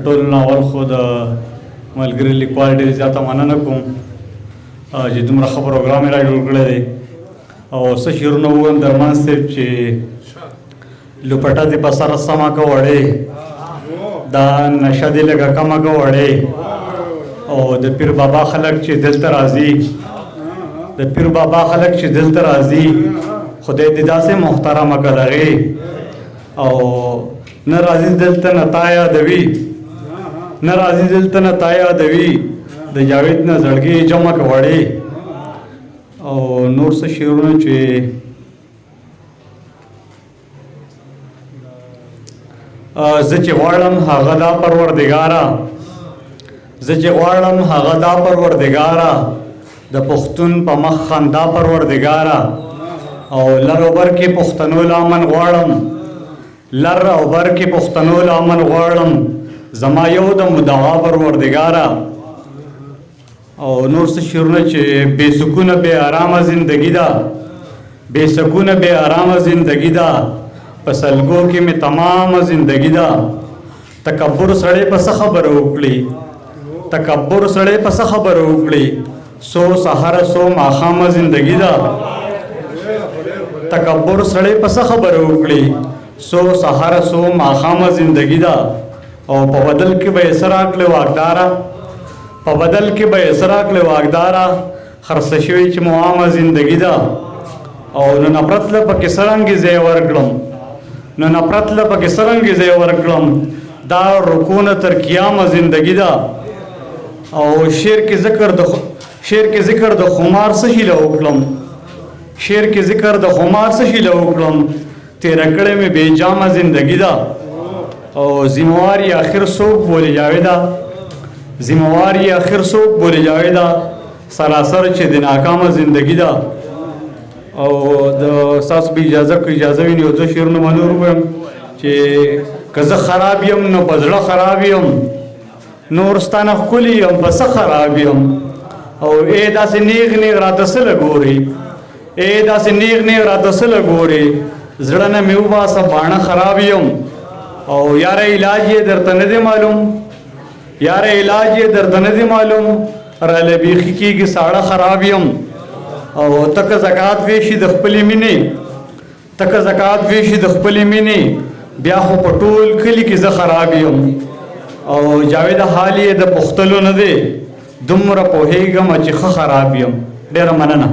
ټولو نه اول خو د ملګري لیکوال ډېر زیاته مننه کوم چې دومره ښه پروګرام یې راجوړ کړی دی او څه شعرونه ووایم درمان صاحب چې لوپټه دې په سر سمه که وړې دا نشه دې لږه کمه که وړې او د پیر بابا خلک چې دلته راځي د پیر بابا خلک چې دلته راځي خدای دې داسې محترمه که دغې او نه راځي دلته نه تا یادوي نه راځي دلته نه تا یادوي د جاوید نه زړګي جمع که وړې او نور څه شعرونه چې زه چې غواړم هغه دا پروردګاره زه چې غواړم هغه دا پروردګاره د پښتون په مخ خندا پروردګاره او لر او بر کې پښتنو لامن غواړم لر او بر کې پښتنو لامن غواړم زما یو د مدعا پروردګاره او نور څه شعرونه چې بې سکونه بې آرامه زندگی ده بې سکونه بې آرامه زندگی ده په سلګو کې مې تمامه زندگی ده تکبر سړی په څه خبره وکړي تکبر سړی په څه خبره وکړي سو سهار سو ماښامه زندگی ده تکبر سړی په څه خبره وکړي سو سهار سو ماښامه زندگی ده او په بدل کې به یې څه راکړې واګداره په بدل کې به یې څه راکړې واګداره خرڅه شوې چې مو عامه زندگی ده او نو نفرت له پکې څرنګې ځای ورکړم نو نفرت له پکې څرنګې ځای ورکړم دا رکونه تر قیامه زندگی ده او شعر کې ذکر د خمار څه هیله وکړم شعر کې ذکر د خمار څه هیله وکړم تیره کړې مې بې جامه زندگی ده او ذمہواری آخر څوک بولې جاویده ذمہواری آخر څوک بولې جاویده سراسر چې د ناکامه زندگی ده او د ستاسو به اجازه وي نو دوه شعرونه به نور ووایم چې که زه خراب یم نو په زړه خراب یم نور ستا نه ښکلي یم په څه خراب یم او ای داسې نیغ نیغ راته څه لګورې ای داسې نیغ نیغ راته څه لګورې زړه نه مې وباسه باڼه خراب یم او یاره علاج یې درته نه دی معلوم یاره علاج یې درته نه دی معلوم راله بیخي کېږي ساړه خراب یم او تکه زکات ویشي د خپلې مینې تکه زکات ویشي د خپلې مینې بیا خو په ټول کلي کې زه خراب یم او جاوید حال یې د پوښتلو نه دی دومره پوهېږم چې ښه خراب یم ډېره مننه